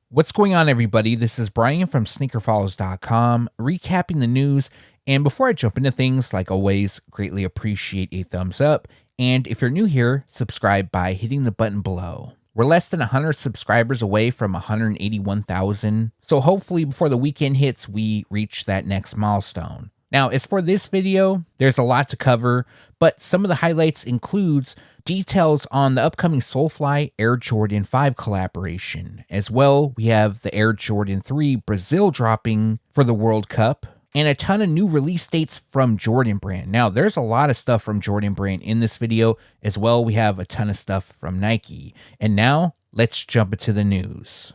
What's going on, everybody? This is Bryant from SneakerFiles.com, recapping the news. And before I jump into things, like always, greatly appreciate a thumbs up. And if you're new here, subscribe by hitting the button below. We're less than 100 subscribers away from 181,000. So hopefully before the weekend hits, we reach that next milestone. Now, as for this video, there's a lot to cover, but some of the highlights includes details on the upcoming Solefly Air Jordan 5 collaboration. As well, we have the Air Jordan 3 Brazil dropping for the World Cup, and a ton of new release dates from Jordan Brand. Now, there's a lot of stuff from Jordan Brand in this video. As well, we have a ton of stuff from Nike. And now, let's jump into the news.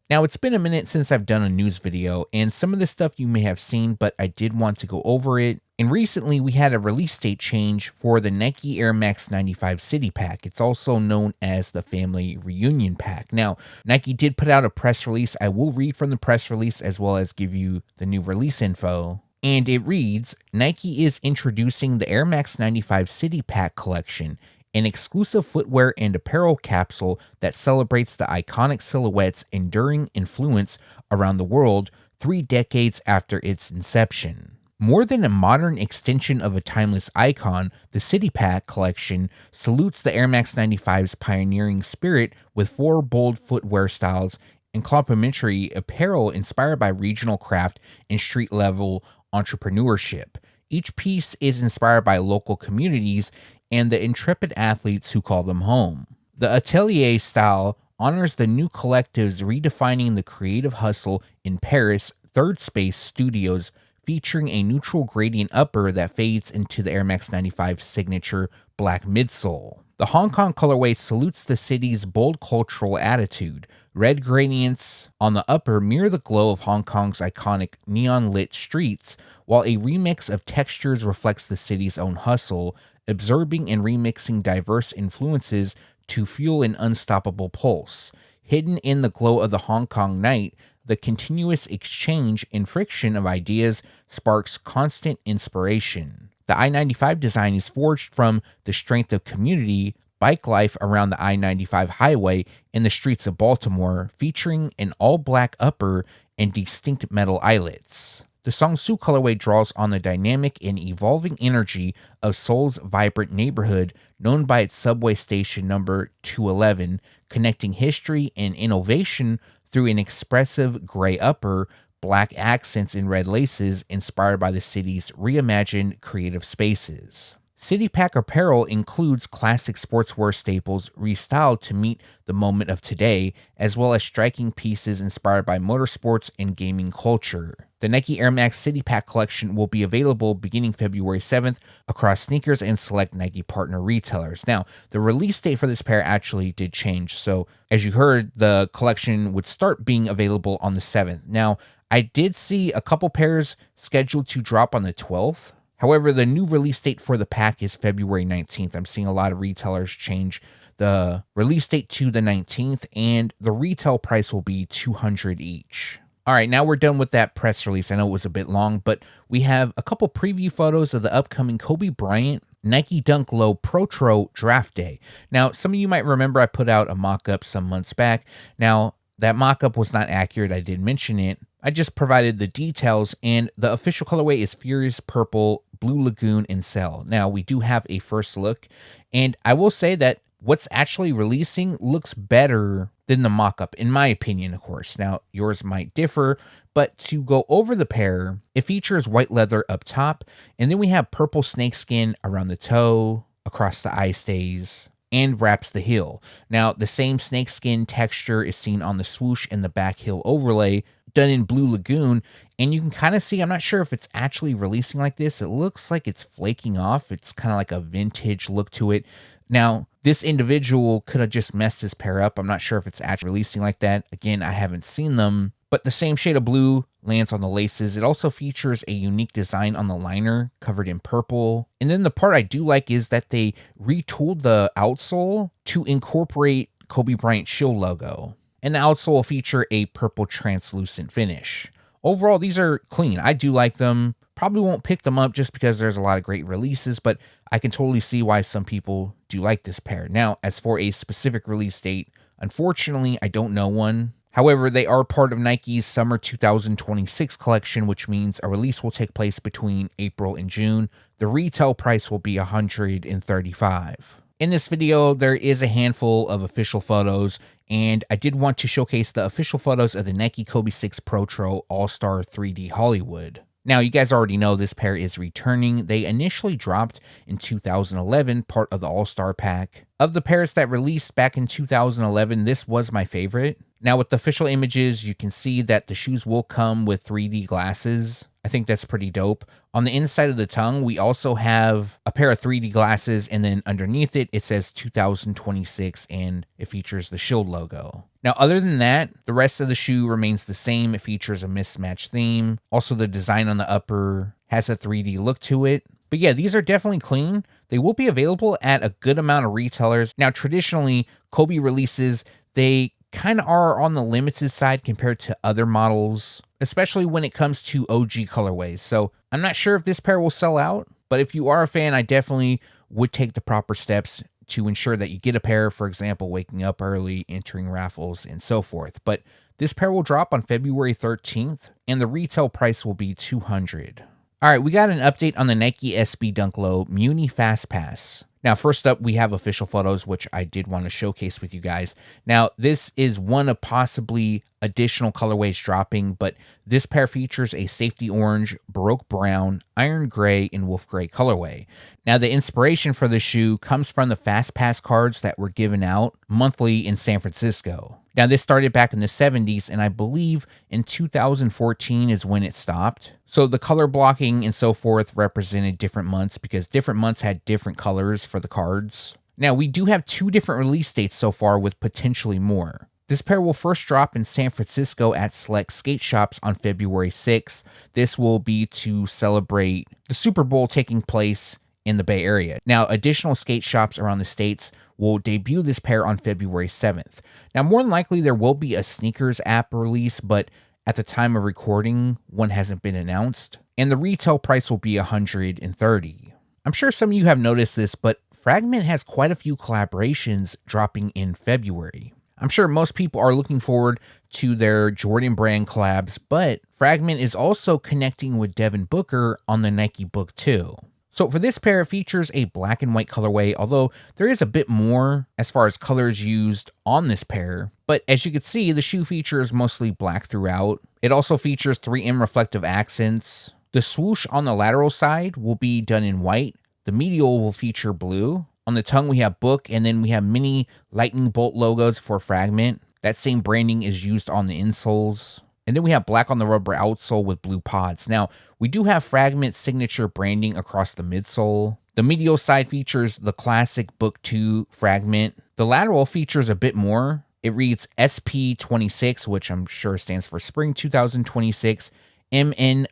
Now, it's been a minute since I've done a news video, and some of this stuff you may have seen, but I did want to go over it. And recently, we had a release date change for the Nike Air Max 95 City Pack. It's also known as the Family Reunion Pack. Now, Nike did put out a press release. I will read from the press release as well as give you the new release info. And it reads, Nike is introducing the Air Max 95 City Pack collection, an exclusive footwear and apparel capsule that celebrates the iconic silhouette's enduring influence around the world 3 decades after its inception. More than a modern extension of a timeless icon, the City Pack collection salutes the Air Max 95's pioneering spirit with 4 bold footwear styles and complementary apparel inspired by regional craft and street-level entrepreneurship. Each piece is inspired by local communities and the intrepid athletes who call them home. The Atelier style honors the new collectives redefining the creative hustle in Paris' Third Space Studios, featuring a neutral gradient upper that fades into the Air Max 95 signature black midsole. The Hong Kong colorway salutes the city's bold cultural attitude. Red gradients on the upper mirror the glow of Hong Kong's iconic neon-lit streets, while a remix of textures reflects the city's own hustle, absorbing and remixing diverse influences to fuel an unstoppable pulse. Hidden in the glow of the Hong Kong night, the continuous exchange and friction of ideas sparks constant inspiration. The I-95 design is forged from the strength of community, bike life around the I-95 highway in the streets of Baltimore, featuring an all-black upper and distinct metal eyelets. The Songsu colorway draws on the dynamic and evolving energy of Seoul's vibrant neighborhood, known by its subway station number 211, connecting history and innovation through an expressive gray upper, black accents, and red laces inspired by the city's reimagined creative spaces. City Pack apparel includes classic sportswear staples restyled to meet the moment of today, as well as striking pieces inspired by motorsports and gaming culture. The Nike Air Max City Pack collection will be available beginning February 7th across sneakers and select Nike partner retailers. Now, the release date for this pair actually did change, so as you heard, the collection would start being available on the 7th. Now, I did see a couple pairs scheduled to drop on the 12th. However, the new release date for the pack is February 19th. I'm seeing a lot of retailers change the release date to the 19th, and the retail price will be $200 each. All right, now we're done with that press release. I know it was a bit long, but we have a couple preview photos of the upcoming Kobe Bryant Nike Dunk Low Protro Draft Day. Now, some of you might remember I put out a mock-up some months back. Now, that mock-up was not accurate. I did mention it. I just provided the details, and the official colorway is Furious Purple, Blue Lagoon, and Cell. Now, we do have a first look, and I will say that what's actually releasing looks better than the mock-up, in my opinion, of course. Now, yours might differ, but to go over the pair, it features white leather up top, and then we have purple snakeskin around the toe, across the eye stays, and wraps the heel. Now, the same snakeskin texture is seen on the swoosh and the back heel overlay, done in Blue Lagoon, and you can kind of see, I'm not sure if it's actually releasing like this. It looks like it's flaking off. It's kind of like a vintage look to it. Now, this individual could have just messed this pair up. I'm not sure if it's actually releasing like that. Again, I haven't seen them, but the same shade of blue lands on the laces. It also features a unique design on the liner covered in purple. And then the part I do like is that they retooled the outsole to incorporate Kobe Bryant Shield logo. And the outsole will feature a purple translucent finish. Overall, these are clean. I do like them. Probably won't pick them up just because there's a lot of great releases, but I can totally see why some people do like this pair. Now, as for a specific release date, unfortunately, I don't know one. However, they are part of Nike's Summer 2026 collection, which means a release will take place between April and June. The retail price will be $135. In this video, there is a handful of official photos, and I did want to showcase the official photos of the Nike Kobe 6 Protro All-Star 3D Hollywood. Now, you guys already know this pair is returning. They initially dropped in 2011, part of the All-Star pack. Of the pairs that released back in 2011, this was my favorite. Now, with the official images, you can see that the shoes will come with 3D glasses. I think that's pretty dope. On the inside of the tongue, we also have a pair of 3D glasses, and then underneath it, it says 2026, and it features the Shield logo. Now, other than that, the rest of the shoe remains the same. It features a mismatched theme. Also, the design on the upper has a 3D look to it. But yeah, these are definitely clean. They will be available at a good amount of retailers. Now, traditionally, Kobe releases, they kind of are on the limited side compared to other models, especially when it comes to OG colorways. So I'm not sure if this pair will sell out, but if you are a fan, I definitely would take the proper steps to ensure that you get a pair, for example, waking up early, entering raffles, and so forth. But this pair will drop on February 13th, and the retail price will be $200. All right, we got an update on the Nike SB Dunk Low Muni Fast Pass. Now, first up, we have official photos, which I did want to showcase with you guys. Now, this is one of possibly additional colorways dropping, but this pair features a safety orange, baroque brown, iron gray, and wolf gray colorway. Now, the inspiration for the shoe comes from the Fast Pass cards that were given out monthly in San Francisco. Now, this started back in the 70s, and I believe in 2014 is when it stopped. So the color blocking and so forth represented different months because different months had different colors for the cards. Now, we do have 2 different release dates so far with potentially more. This pair will first drop in San Francisco at select skate shops on February 6th. This will be to celebrate the Super Bowl taking place in the Bay Area. Now, additional skate shops around the states will debut this pair on February 7th. Now, more than likely, there will be a sneakers app release, but at the time of recording, one hasn't been announced, and the retail price will be $130. I'm sure some of you have noticed this, but Fragment has quite a few collaborations dropping in February. I'm sure most people are looking forward to their Jordan brand collabs, but Fragment is also connecting with Devin Booker on the Nike Book 2. So for this pair, it features a black and white colorway, although there is a bit more as far as colors used on this pair. But as you can see, the shoe features mostly black throughout. It also features 3M reflective accents. The swoosh on the lateral side will be done in white. The medial will feature blue. On the tongue, we have Book, and then we have mini lightning bolt logos for Fragment. That same branding is used on the insoles. And then we have black on the rubber outsole with blue pods. Now, we do have Fragment signature branding across the midsole. The medial side features the classic Book 2 Fragment. The lateral features a bit more. It reads SP26, which I'm sure stands for Spring 2026, MNBSKT,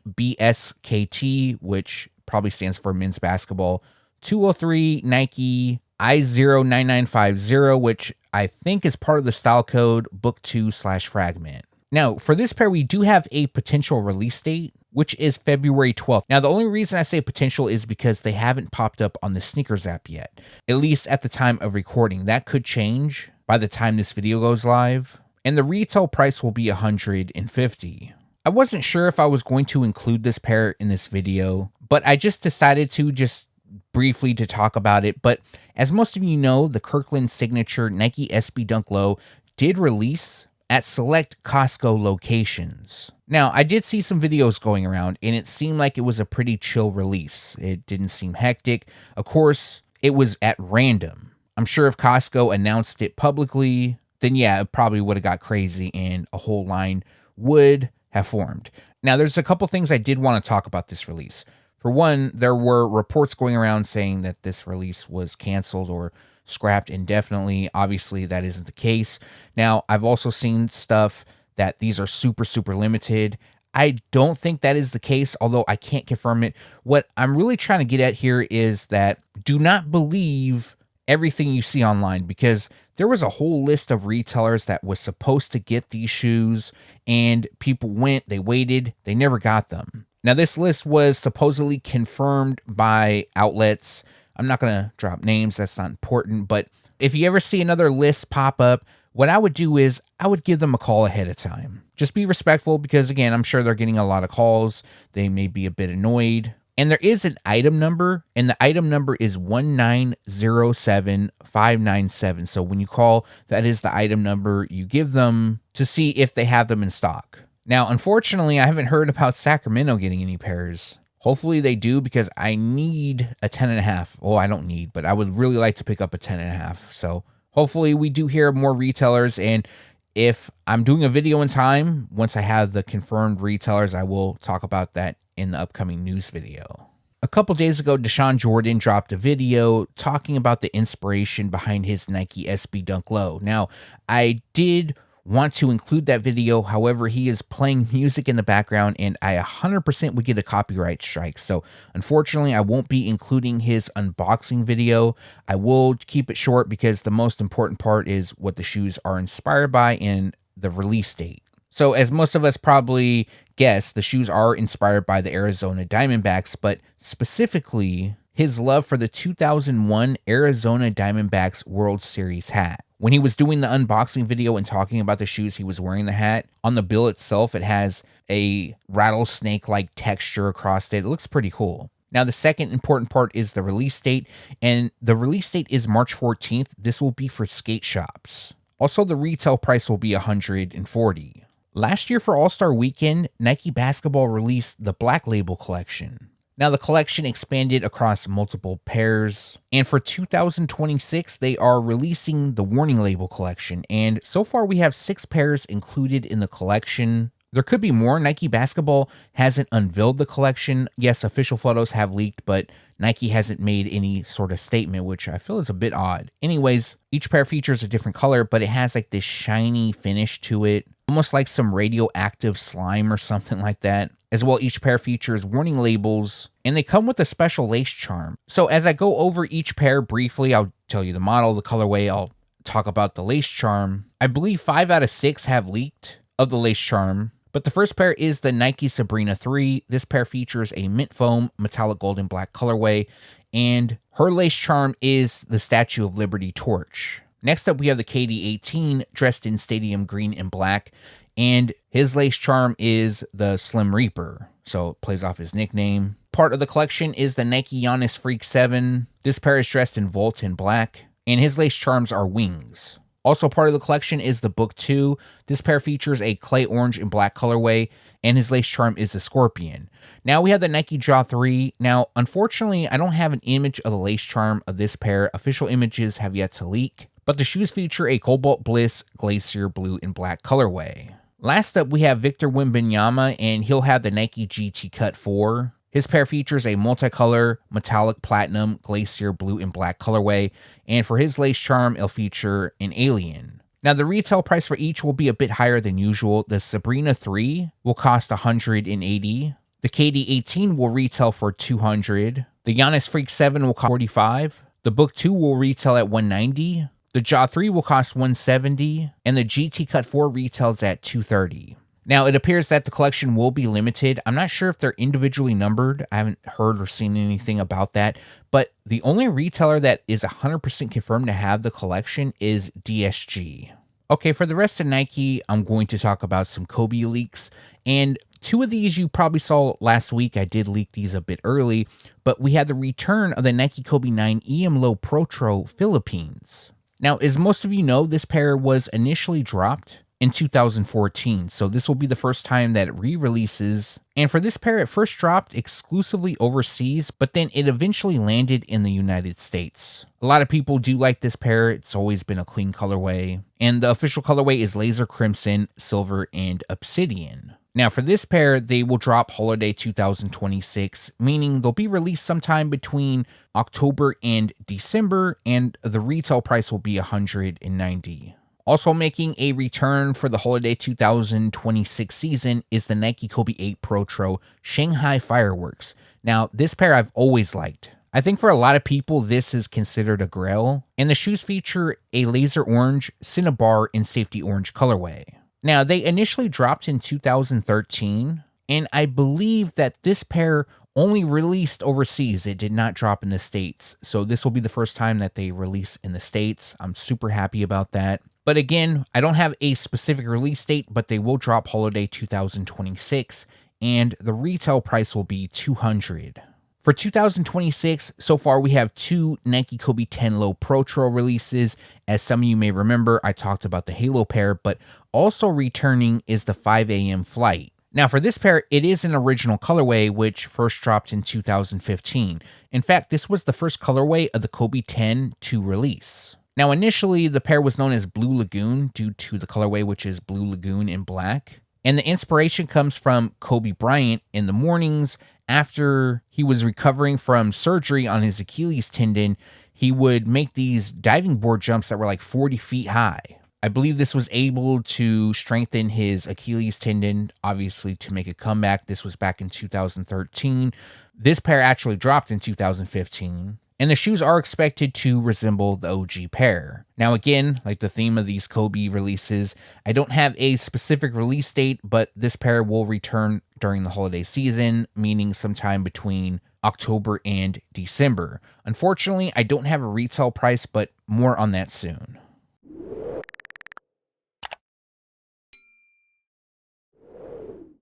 which probably stands for Men's Basketball, 203 Nike I09950, which I think is part of the style code Book 2/Fragment. Now, for this pair, we do have a potential release date, which is February 12th. Now, the only reason I say potential is because they haven't popped up on the sneakers app yet, at least at the time of recording. That could change by the time this video goes live, and the retail price will be $150. I wasn't sure if I was going to include this pair in this video, but I just decided to just briefly to talk about it. But as most of you know, the Kirkland signature Nike SB Dunk Low did release at select Costco locations. Now, I did see some videos going around, and it seemed like it was a pretty chill release. It didn't seem hectic. Of course, it was at random. I'm sure if Costco announced it publicly, then yeah, it probably would have got crazy and a whole line would have formed. Now, there's a couple things I did want to talk about this release. For one, there were reports going around saying that this release was canceled or scrapped indefinitely. Obviously, that isn't the case. Now, I've also seen stuff that these are super, super limited. I don't think that is the case, although I can't confirm it. What I'm really trying to get at here is that do not believe everything you see online, because there was a whole list of retailers that was supposed to get these shoes, and people went, they waited, they never got them. Now, this list was supposedly confirmed by outlets. I'm not going to drop names, that's not important, but if you ever see another list pop up, what I would do is I would give them a call ahead of time. Just be respectful because, again, I'm sure they're getting a lot of calls. They may be a bit annoyed. And there is an item number, and the item number is 1907597. So when you call, that is the item number you give them to see if they have them in stock. Now, unfortunately, I haven't heard about Sacramento getting any pairs. Hopefully they do because I need a 10.5. Well, I don't need, but I would really like to pick up a 10.5. So hopefully we do hear more retailers, and if I'm doing a video in time, once I have the confirmed retailers, I will talk about that in the upcoming news video. A couple days ago, Dashawn Jordan dropped a video talking about the inspiration behind his Nike SB Dunk Low. Now, I did want to include that video. However, he is playing music in the background and I 100% would get a copyright strike. So unfortunately, I won't be including his unboxing video. I will keep it short because the most important part is what the shoes are inspired by and the release date. So as most of us probably guess, the shoes are inspired by the Arizona Diamondbacks, but specifically his love for the 2001 Arizona Diamondbacks World Series hat. When he was doing the unboxing video and talking about the shoes, he was wearing the hat. On the bill itself, it has a rattlesnake-like texture across it. It looks pretty cool. Now, the second important part is the release date, and the release date is March 14th. This will be for skate shops. Also, the retail price will be $140. Last year for All-Star Weekend, Nike Basketball released the Black Label collection. Now, the collection expanded across multiple pairs, and for 2026, they are releasing the Warning Label collection, and so far we have 6 pairs included in the collection. There could be more. Nike Basketball hasn't unveiled the collection. Yes, official photos have leaked, but Nike hasn't made any sort of statement, which I feel is a bit odd. Anyways, each pair features a different color, but it has like this shiny finish to it, almost like some radioactive slime or something like that. As well, each pair features warning labels, and they come with a special lace charm. So as I go over each pair briefly, I'll tell you the model, the colorway, I'll talk about the lace charm. I believe 5 out of 6 have leaked of the lace charm. But the first pair is the Nike Sabrina 3. This pair features a mint foam, metallic gold and black colorway, and her lace charm is the Statue of Liberty torch. Next up, we have the KD18, dressed in stadium green and black, and his lace charm is the Slim Reaper, so it plays off his nickname. Part of the collection is the Nike Giannis Freak 7. This pair is dressed in Volt and black, and his lace charms are wings. Also part of the collection is the Book 2. This pair features a clay orange and black colorway, and his lace charm is the Scorpion. Now we have the Nike Jaw 3. Now, unfortunately, I don't have an image of the lace charm of this pair. Official images have yet to leak, but the shoes feature a Cobalt Bliss, Glacier Blue, and black colorway. Last up, we have Victor Wembanyama, and he'll have the Nike GT Cut 4. His pair features a multicolor, metallic platinum, glacier blue, and black colorway, and for his lace charm, it'll feature an alien. Now, the retail price for each will be a bit higher than usual. The Sabrina 3 will cost $180. The KD18 will retail for $200. The Giannis Freak 7 will cost $45. The Book 2 will retail at $190. The Jaw 3 will cost $170. And the GT Cut 4 retails at $230. Now, it appears that the collection will be limited. I'm not sure if they're individually numbered. I haven't heard or seen anything about that. But the only retailer that is 100% confirmed to have the collection is DSG. Okay, for the rest of Nike, I'm going to talk about some Kobe leaks. And 2 of these you probably saw last week. I did leak these a bit early. But we had the return of the Nike Kobe 9 EM Low Protro Philippines. Now, as most of you know, this pair was initially dropped in 2014, so this will be the first time that it re-releases. And for this pair, it first dropped exclusively overseas, but then it eventually landed in the United States. A lot of people do like this pair. It's always been a clean colorway, and the official colorway is Laser Crimson, Silver, and Obsidian. Now for this pair, they will drop holiday 2026, meaning they'll be released sometime between October and December, and the retail price will be $190. Also making a return for the holiday 2026 season is the Nike Kobe 8 Protro Shanghai Fireworks. Now, this pair I've always liked. I think for a lot of people, this is considered a grail, and the shoes feature a laser orange, cinnabar, and safety orange colorway. Now, they initially dropped in 2013, And I believe that this pair only released overseas. It did not drop in the States. So this will be the first time that they release in the States. I'm super happy about that. But again, I don't have a specific release date, but they will drop holiday 2026, and the retail price will be $200. For 2026, so far we have 2 Nike Kobe 10 Low Protro releases. As some of you may remember, I talked about the Halo pair, but also returning is the 5 a.m. Flight. Now for this pair, it is an original colorway, which first dropped in 2015. In fact, this was the first colorway of the Kobe 10 to release. Now initially, the pair was known as Blue Lagoon due to the colorway, which is Blue Lagoon in black. And the inspiration comes from Kobe Bryant. In the mornings after he was recovering from surgery on his Achilles tendon, he would make these diving board jumps that were like 40 feet high. I believe this was able to strengthen his Achilles tendon, obviously to make a comeback. This was back in 2013. This pair actually dropped in 2015. And the shoes are expected to resemble the OG pair. Now again, like the theme of these Kobe releases, I don't have a specific release date, but this pair will return during the holiday season, meaning sometime between October and December. Unfortunately, I don't have a retail price, but more on that soon.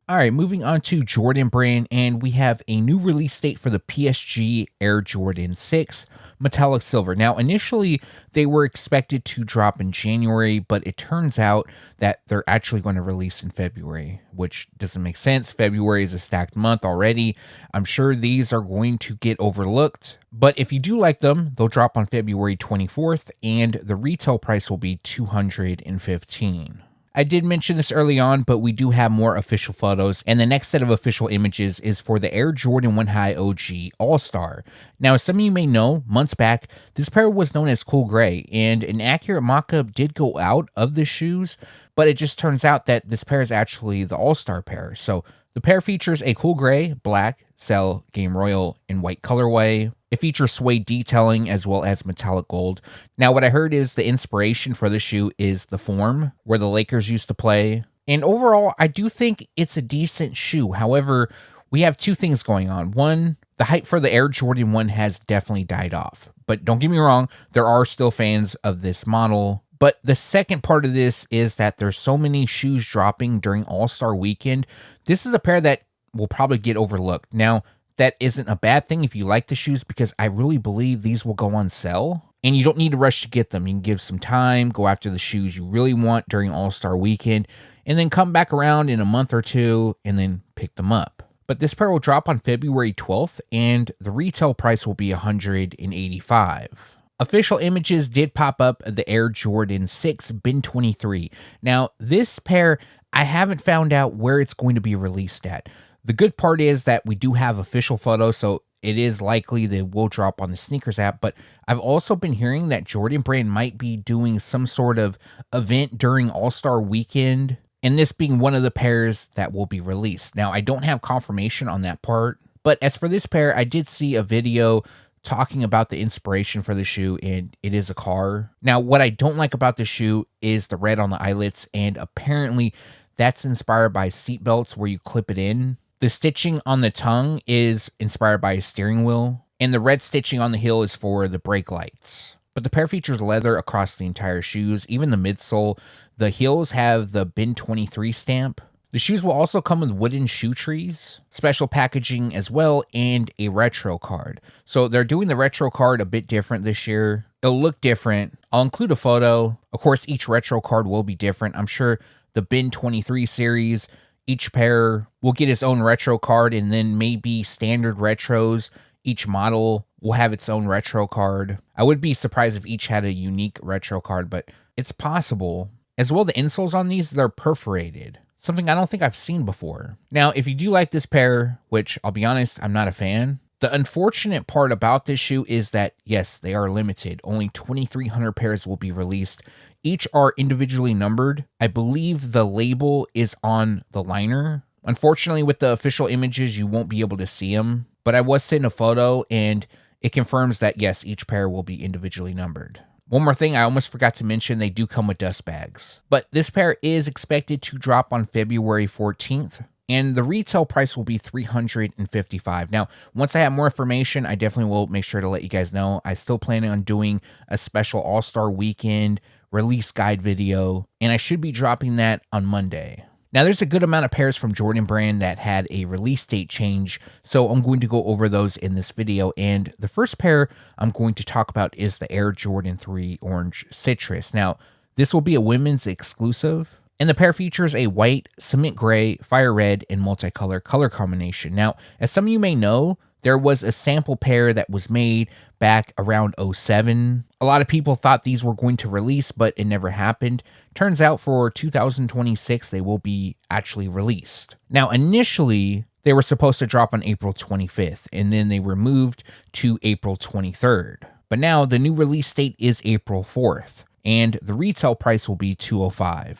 All right, moving on to Jordan Brand, and we have a new release date for the PSG Air Jordan 6 Metallic Silver. Now, initially, they were expected to drop in January, but it turns out that they're actually going to release in February, which doesn't make sense. February is a stacked month already. I'm sure these are going to get overlooked, but if you do like them, they'll drop on February 24th, and the retail price will be $215. I did mention this early on, but we do have more official photos, and the next set of official images is for the Air Jordan 1 High OG All-Star. Now, as some of you may know, months back, this pair was known as Cool Gray, and an accurate mock-up did go out of the shoes, but it just turns out that this pair is actually the All-Star pair. So the pair features a Cool Gray, black, Cell, Game Royal, and white colorway. It features suede detailing as well as metallic gold. Now, what I heard is the inspiration for the shoe is the Forum, where the Lakers used to play. And overall, I do think it's a decent shoe. However, we have two things going on. One, the hype for the Air Jordan 1 has definitely died off. But don't get me wrong, there are still fans of this model. But the second part of this is that there's so many shoes dropping during All-Star Weekend. This is a pair that will probably get overlooked. Now, that isn't a bad thing if you like the shoes, because I really believe these will go on sale. And you don't need to rush to get them. You can give some time, go after the shoes you really want during All-Star Weekend, and then come back around in a month or two and then pick them up. But this pair will drop on February 12th, and the retail price will be $185. Official images did pop up of the Air Jordan 6 Bin 23. Now, this pair, I haven't found out where it's going to be released at. The good part is that we do have official photos, so it is likely they will drop on the Sneakers app, but I've also been hearing that Jordan Brand might be doing some sort of event during All-Star Weekend, and this being one of the pairs that will be released. Now, I don't have confirmation on that part, but as for this pair, I did see a video talking about the inspiration for the shoe, and it is a car. Now, what I don't like about the shoe is the red on the eyelets, and apparently that's inspired by seat belts where you clip it in. The stitching on the tongue is inspired by a steering wheel, and the red stitching on the heel is for the brake lights. But the pair features leather across the entire shoes, even the midsole. The heels have the Bin 23 stamp. The shoes will also come with wooden shoe trees, special packaging as well, and a retro card. So they're doing the retro card a bit different this year. It'll look different. I'll include a photo. Of course, each retro card will be different. I'm sure the Bin 23 series, each pair will get its own retro card, and then maybe standard retros. Each model will have its own retro card. I would be surprised if each had a unique retro card, but it's possible. As well, the insoles on these, they're perforated. Something I don't think I've seen before. Now, if you do like this pair, which I'll be honest, I'm not a fan, the unfortunate part about this shoe is that, yes, they are limited. Only 2,300 pairs will be released. Each are individually numbered. I believe the label is on the liner. Unfortunately, with the official images, you won't be able to see them. But I was sent a photo, and it confirms that, yes, each pair will be individually numbered. One more thing I almost forgot to mention, they do come with dust bags. But this pair is expected to drop on February 14th. and the retail price will be $355. Now, once I have more information, I definitely will make sure to let you guys know. I still plan on doing a special All-Star Weekend release guide video, and I should be dropping that on Monday. Now, there's a good amount of pairs from Jordan Brand that had a release date change, so I'm going to go over those in this video. And the first pair I'm going to talk about is the Air Jordan 3 Orange Citrus. Now, this will be a women's exclusive, and the pair features a white, cement gray, fire red, and multicolor color combination. Now, as some of you may know, there was a sample pair that was made back around 07. A lot of people thought these were going to release, but it never happened. Turns out for 2026, they will be actually released. Now, initially, they were supposed to drop on April 25th, and then they were moved to April 23rd. But now the new release date is April 4th, and the retail price will be $205.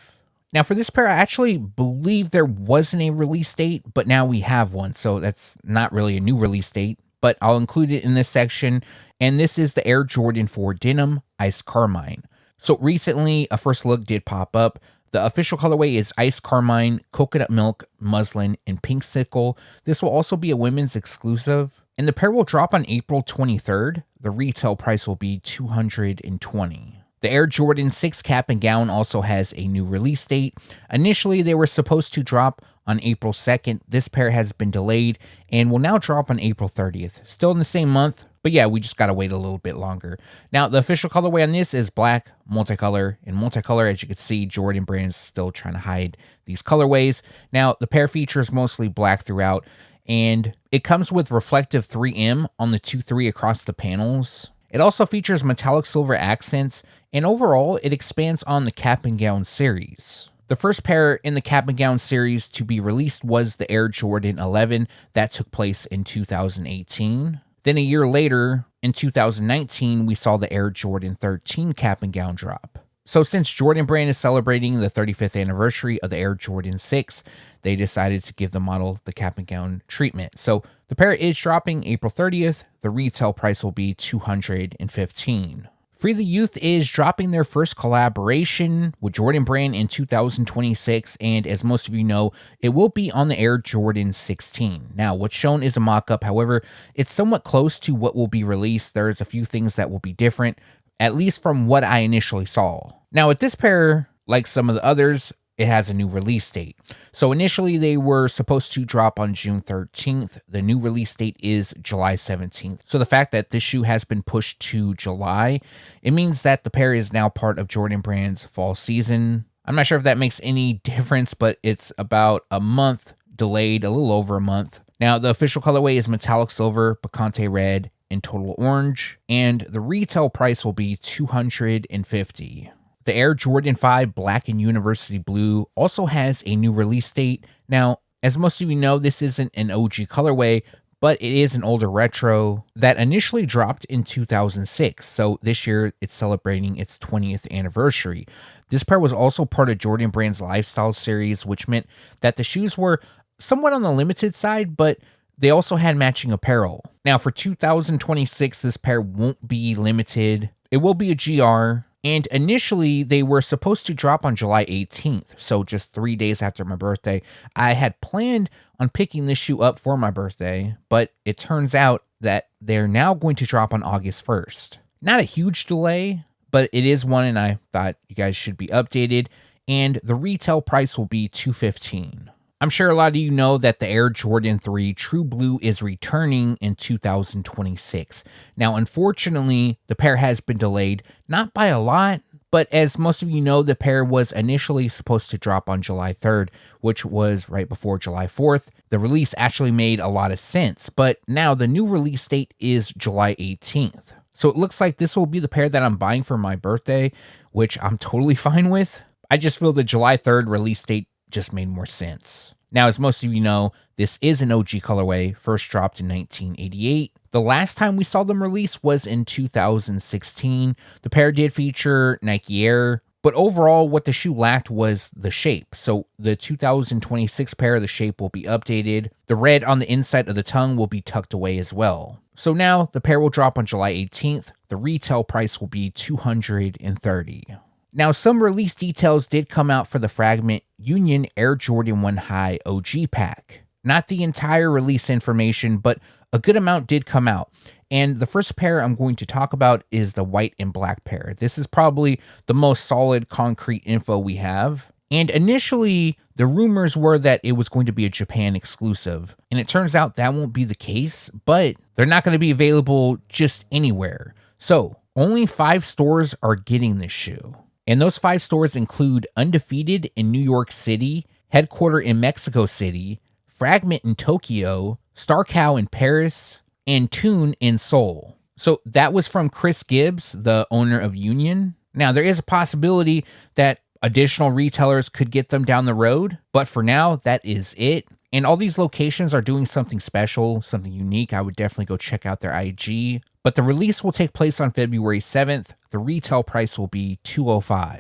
Now, for this pair, I actually believe there wasn't a release date, but now we have one, so that's not really a new release date, but I'll include it in this section, and this is the Air Jordan 4 Denim Ice Carmine. So recently, a first look did pop up. The official colorway is Ice Carmine, Coconut Milk, Muslin, and Pink Sickle. This will also be a women's exclusive, and the pair will drop on April 23rd. The retail price will be $220. The Air Jordan 6 cap and gown also has a new release date. Initially, they were supposed to drop on April 2nd. This pair has been delayed and will now drop on April 30th. Still in the same month, but yeah, we just got to wait a little bit longer. Now, the official colorway on this is black, multicolor, and multicolor. As you can see, Jordan Brand's still trying to hide these colorways. Now, the pair features mostly black throughout, and it comes with reflective 3M on the 2-3 across the panels. It also features metallic silver accents, and overall, it expands on the cap and gown series. The first pair in the cap and gown series to be released was the Air Jordan 11 that took place in 2018. Then a year later, in 2019, we saw the Air Jordan 13 cap and gown drop. So since Jordan Brand is celebrating the 35th anniversary of the Air Jordan 6, they decided to give the model the cap and gown treatment. So the pair is dropping April 30th. The retail price will be $215. Free the Youth is dropping their first collaboration with Jordan Brand in 2026, and as most of you know, it will be on the Air Jordan 16. Now, what's shown is a mock-up, however, it's somewhat close to what will be released. There's a few things that will be different, at least from what I initially saw. Now, with this pair, like some of the others, it has a new release date. So initially they were supposed to drop on June 13th. The new release date is July 17th. So the fact that this shoe has been pushed to July, it means that the pair is now part of Jordan Brand's fall season. I'm not sure if that makes any difference, but it's about a month delayed, a little over a month. Now, the official colorway is metallic silver, Picante red, and total orange, and the retail price will be $250. The Air Jordan 5 Black and University Blue also has a new release date. Now, as most of you know, this isn't an OG colorway, but it is an older retro that initially dropped in 2006. So this year, it's celebrating its 20th anniversary. This pair was also part of Jordan Brand's Lifestyle series, which meant that the shoes were somewhat on the limited side, but they also had matching apparel. Now, for 2026, this pair won't be limited. It will be a GR. And initially, they were supposed to drop on July 18th, so just 3 days after my birthday. I had planned on picking this shoe up for my birthday, but it turns out that they're now going to drop on August 1st. Not a huge delay, but it is one, and I thought you guys should be updated, and the retail price will be $215. I'm sure a lot of you know that the Air Jordan 3 True Blue is returning in 2026. Now, unfortunately, the pair has been delayed, not by a lot, but as most of you know, the pair was initially supposed to drop on July 3rd, which was right before July 4th. The release actually made a lot of sense, but now the new release date is July 18th. So it looks like this will be the pair that I'm buying for my birthday, which I'm totally fine with. I just feel the July 3rd release date just made more sense. Now, as most of you know, this is an OG colorway, first dropped in 1988. The last time we saw them release was in 2016. The pair did feature Nike Air, but overall what the shoe lacked was the shape. So the 2026 pair, the shape will be updated. The red on the inside of the tongue will be tucked away as well. So now the pair will drop on July 18th. The retail price will be $230. Now, some release details did come out for the Fragment Union Air Jordan 1 High OG pack. Not the entire release information, but a good amount did come out. And the first pair I'm going to talk about is the white and black pair. This is probably the most solid concrete info we have. And initially, the rumors were that it was going to be a Japan exclusive. And it turns out that won't be the case, but they're not going to be available just anywhere. So, only 5 stores are getting this shoe. And those 5 stores include Undefeated in New York City, Headquarter in Mexico City, Fragment in Tokyo, Star Cow in Paris, and Tune in Seoul. So that was from Chris Gibbs, the owner of Union. Now, there is a possibility that additional retailers could get them down the road, but for now, that is it. And all these locations are doing something special, something unique. I would definitely go check out their IG. But the release will take place on February 7th. The retail price will be $205.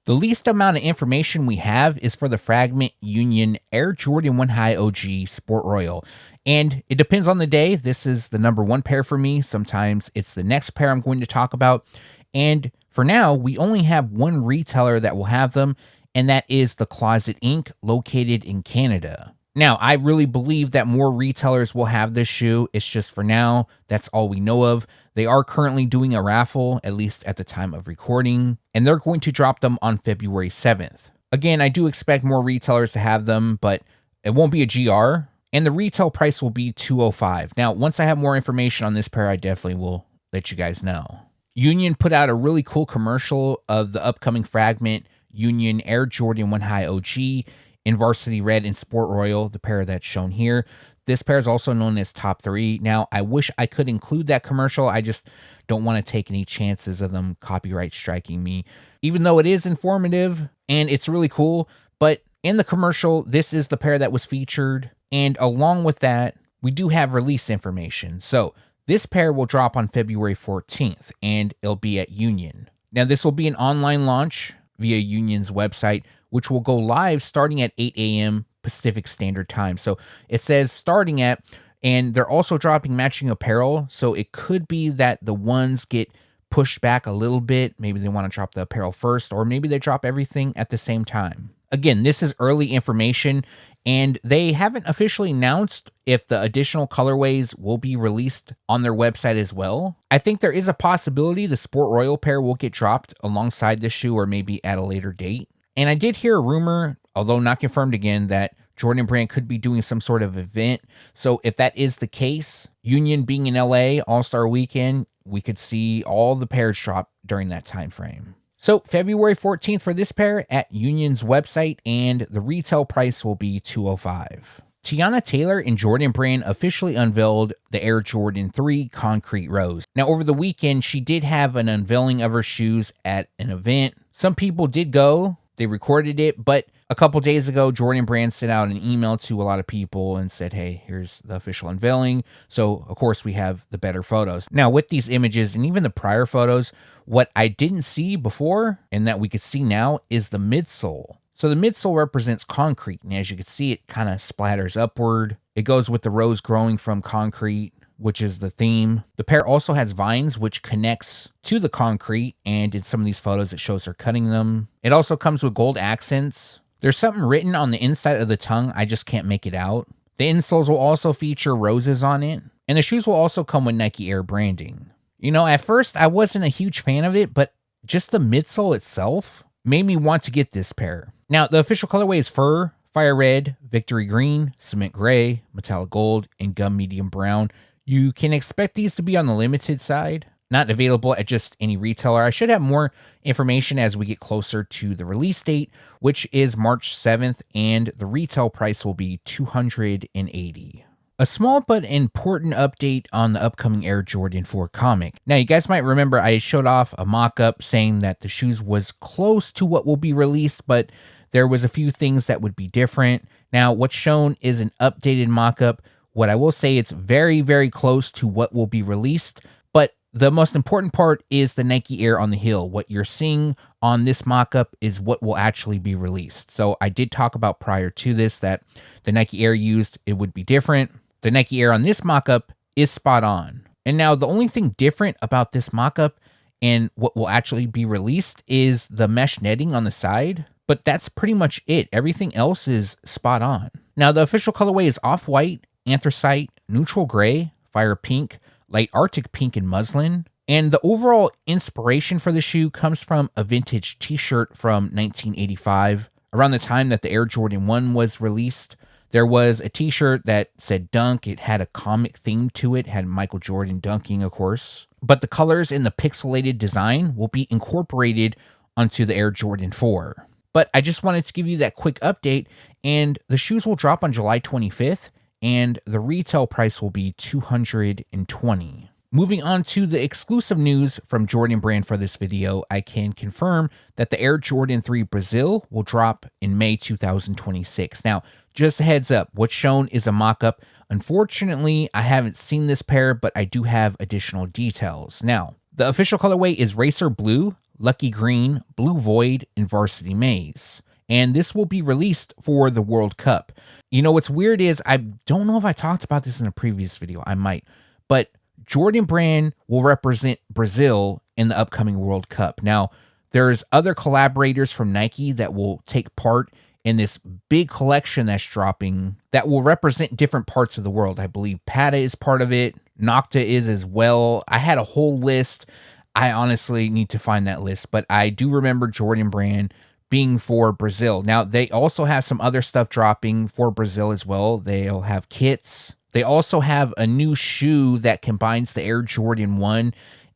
The least amount of information we have is for the Fragment Union Air Jordan 1 High OG Sport Royal. And it depends on the day. This is the number 1 pair for me. Sometimes it's the next pair I'm going to talk about. And for now, we only have one retailer that will have them, and that is the Closet Inc., located in Canada. Now, I really believe that more retailers will have this shoe. It's just for now, that's all we know of. They are currently doing a raffle, at least at the time of recording, and they're going to drop them on February 7th. Again, I do expect more retailers to have them, but it won't be a GR, and the retail price will be $205. Now, once I have more information on this pair, I definitely will let you guys know. Union put out a really cool commercial of the upcoming Fragment Union Air Jordan 1 High OG in Varsity Red and Sport Royal, the pair that's shown here. This pair is also known as Top 3. Now, I wish I could include that commercial. I just don't want to take any chances of them copyright striking me, even though it is informative and it's really cool. But in the commercial, this is the pair that was featured. And along with that, we do have release information. So this pair will drop on February 14th, and it'll be at Union. Now, this will be an online launch via Union's website, which will go live starting at 8 a.m. Pacific Standard Time. So it says starting at, and they're also dropping matching apparel. So it could be that the ones get pushed back a little bit. Maybe they want to drop the apparel first, or maybe they drop everything at the same time. Again, this is early information, and they haven't officially announced if the additional colorways will be released on their website as well. I think there is a possibility the Sport Royal pair will get dropped alongside this shoe, or maybe at a later date. And I did hear a rumor, although not confirmed again, that Jordan Brand could be doing some sort of event. So if that is the case, Union being in LA All-Star Weekend, we could see all the pairs drop during that time frame. So February 14th for this pair at Union's website, and the retail price will be $205. Teyana Taylor and Jordan Brand officially unveiled the Air Jordan 3 Concrete Rose. Now, over the weekend, she did have an unveiling of her shoes at an event. Some people did go. They recorded it, but a couple days ago, Jordan Brand sent out an email to a lot of people and said, hey, here's the official unveiling. So, of course, we have the better photos. Now, with these images and even the prior photos, what I didn't see before and that we could see now is the midsole. So the midsole represents concrete, and as you can see, it kind of splatters upward. It goes with the rose growing from concrete, which is the theme. The pair also has vines, which connects to the concrete, and in some of these photos, it shows her cutting them. It also comes with gold accents. There's something written on the inside of the tongue. I just can't make it out. The insoles will also feature roses on it, and the shoes will also come with Nike Air branding. You know, at first, I wasn't a huge fan of it, but just the midsole itself made me want to get this pair. Now, the official colorway is fur, fire red, victory green, cement gray, metallic gold, and gum medium brown. You can expect these to be on the limited side, not available at just any retailer. I should have more information as we get closer to the release date, which is March 7th, and the retail price will be $280. A small but important update on the upcoming Air Jordan 4 comic. Now, you guys might remember I showed off a mock-up saying that the shoes was close to what will be released, but there was a few things that would be different. Now, what's shown is an updated mock-up. What I will say, it's very, very close to what will be released, but the most important part is the Nike Air on the heel. What you're seeing on this mock-up is what will actually be released. So I did talk about prior to this that the Nike Air used, it would be different. The Nike Air on this mock-up is spot on. And now the only thing different about this mock-up And what will actually be released is the mesh netting on the side, but that's pretty much it. Everything else is spot on. Now, the official colorway is off-white, anthracite, neutral gray, fire pink, light Arctic pink, and muslin. And the overall inspiration for the shoe comes from a vintage t-shirt from 1985. Around the time that the Air Jordan 1 was released, there was a t-shirt that said dunk. It had a comic theme to it, had Michael Jordan dunking, of course. But the colors in the pixelated design will be incorporated onto the Air Jordan 4. But I just wanted to give you that quick update, and the shoes will drop on July 25th, and the retail price will be $220. Moving on to the exclusive news from Jordan Brand for this video, I can confirm that the Air Jordan 3 Brazil will drop in May 2026. Now, just a heads up, what's shown is a mock-up. Unfortunately, I haven't seen this pair, but I do have additional details. Now, the official colorway is Racer Blue, Lucky Green, Blue Void, and Varsity Maze. And this will be released for the World Cup. You know, what's weird is, I don't know if I talked about this in a previous video, I might, but Jordan Brand will represent Brazil in the upcoming World Cup. Now, there's other collaborators from Nike that will take part in this big collection that's dropping that will represent different parts of the world. I believe Pata is part of it. Nocta is as well. I had a whole list. I honestly need to find that list, but I do remember Jordan Brand being for Brazil. Now, they also have some other stuff dropping for Brazil as well. They'll have kits. They also have a new shoe that combines the Air Jordan 1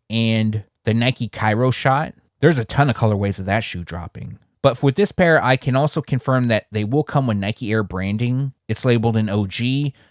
and the Nike Cairo Shot. There's a ton of colorways of that shoe dropping. But with this pair, I can also confirm that they will come with Nike Air branding. It's labeled in OG.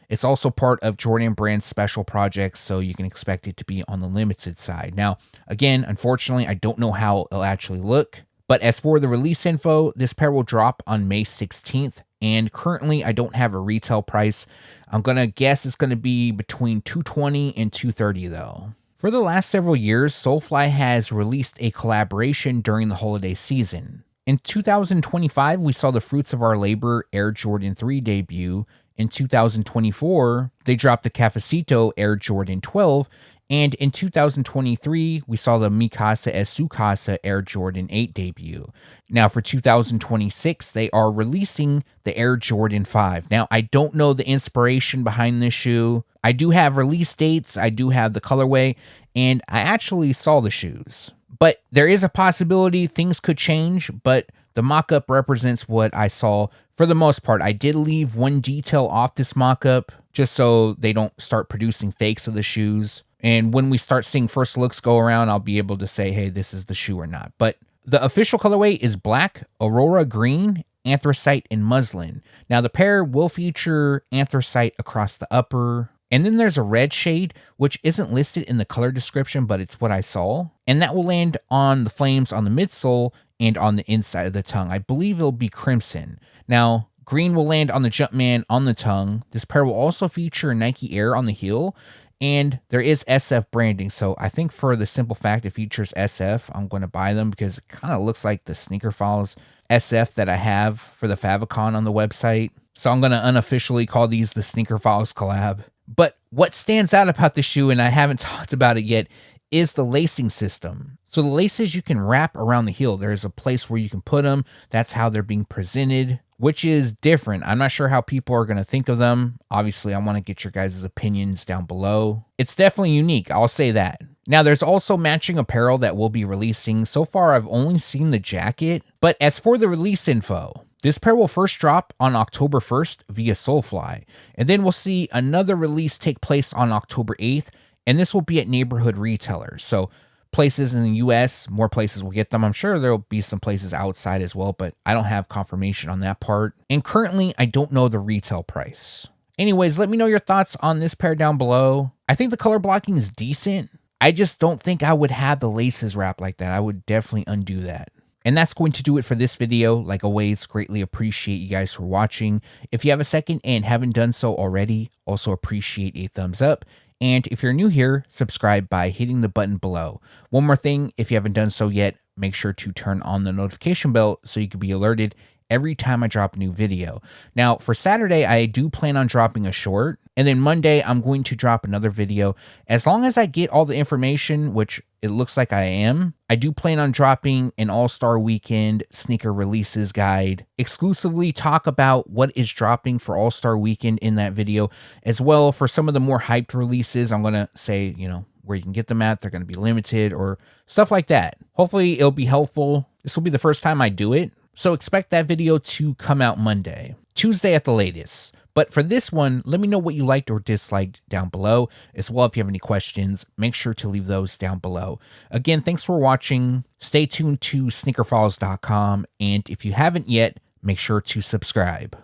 It's also part of Jordan Brand's special projects, so you can expect it to be on the limited side. Now, again, unfortunately, I don't know how it'll actually look. But as for the release info, this pair will drop on May 16th. And currently, I don't have a retail price. I'm going to guess it's going to be between $220 and $230 though. For the last several years, Solefly has released a collaboration during the holiday season. In 2025, we saw the fruits of our labor Air Jordan 3 debut. In 2024, they dropped the Cafecito Air Jordan 12. And in 2023, we saw the Mikasa es su casa Air Jordan 8 debut. Now for 2026, they are releasing the Air Jordan 5. Now, I don't know the inspiration behind this shoe. I do have release dates, I do have the colorway, and I actually saw the shoes. But there is a possibility things could change, but the mock-up represents what I saw for the most part. I did leave one detail off this mock-up just so they don't start producing fakes of the shoes. And when we start seeing first looks go around, I'll be able to say, hey, this is the shoe or not. But the official colorway is black, aurora green, anthracite, and muslin. Now, the pair will feature anthracite across the upper. And then there's a red shade, which isn't listed in the color description, but it's what I saw. And that will land on the flames on the midsole and on the inside of the tongue. I believe it'll be crimson. Now, green will land on the Jumpman on the tongue. This pair will also feature Nike Air on the heel. And there is SF branding, so I think for the simple fact it features SF, I'm going to buy them because it kind of looks like the SneakerFiles SF that I have for the Favicon on the website. So I'm going to unofficially call these the SneakerFiles collab. But what stands out about the shoe, and I haven't talked about it yet, is the lacing system. So the laces you can wrap around the heel. There's a place where you can put them. That's how they're being presented, which is different. I'm not sure how people are going to think of them. Obviously, I want to get your guys' opinions down below. It's definitely unique, I'll say that. Now, there's also matching apparel that we'll be releasing. So far, I've only seen the jacket. But as for the release info, this pair will first drop on October 1st via Solefly. And then we'll see another release take place on October 8th. And this will be at neighborhood retailers. So places in the US, more places will get them. I'm sure there'll be some places outside as well, but I don't have confirmation on that part. And currently, I don't know the retail price. Anyways, let me know your thoughts on this pair down below. I think the color blocking is decent. I just don't think I would have the laces wrapped like that. I would definitely undo that. And that's going to do it for this video. Like always, greatly appreciate you guys for watching. If you have a second and haven't done so already, also appreciate a thumbs up. And if you're new here, subscribe by hitting the button below. One more thing, if you haven't done so yet, make sure to turn on the notification bell so you can be alerted every time I drop a new video. Now, for Saturday, I do plan on dropping a short. And then Monday, I'm going to drop another video. As long as I get all the information, which it looks like I am, I do plan on dropping an All-Star Weekend sneaker releases guide, exclusively talk about what is dropping for All-Star Weekend in that video, as well for some of the more hyped releases. I'm going to say, where you can get them at. They're going to be limited or stuff like that. Hopefully it'll be helpful. This will be the first time I do it, so expect that video to come out Monday, Tuesday at the latest. But for this one, let me know what you liked or disliked down below. As well, if you have any questions, make sure to leave those down below. Again, thanks for watching. Stay tuned to SneakerFiles.com. And if you haven't yet, make sure to subscribe.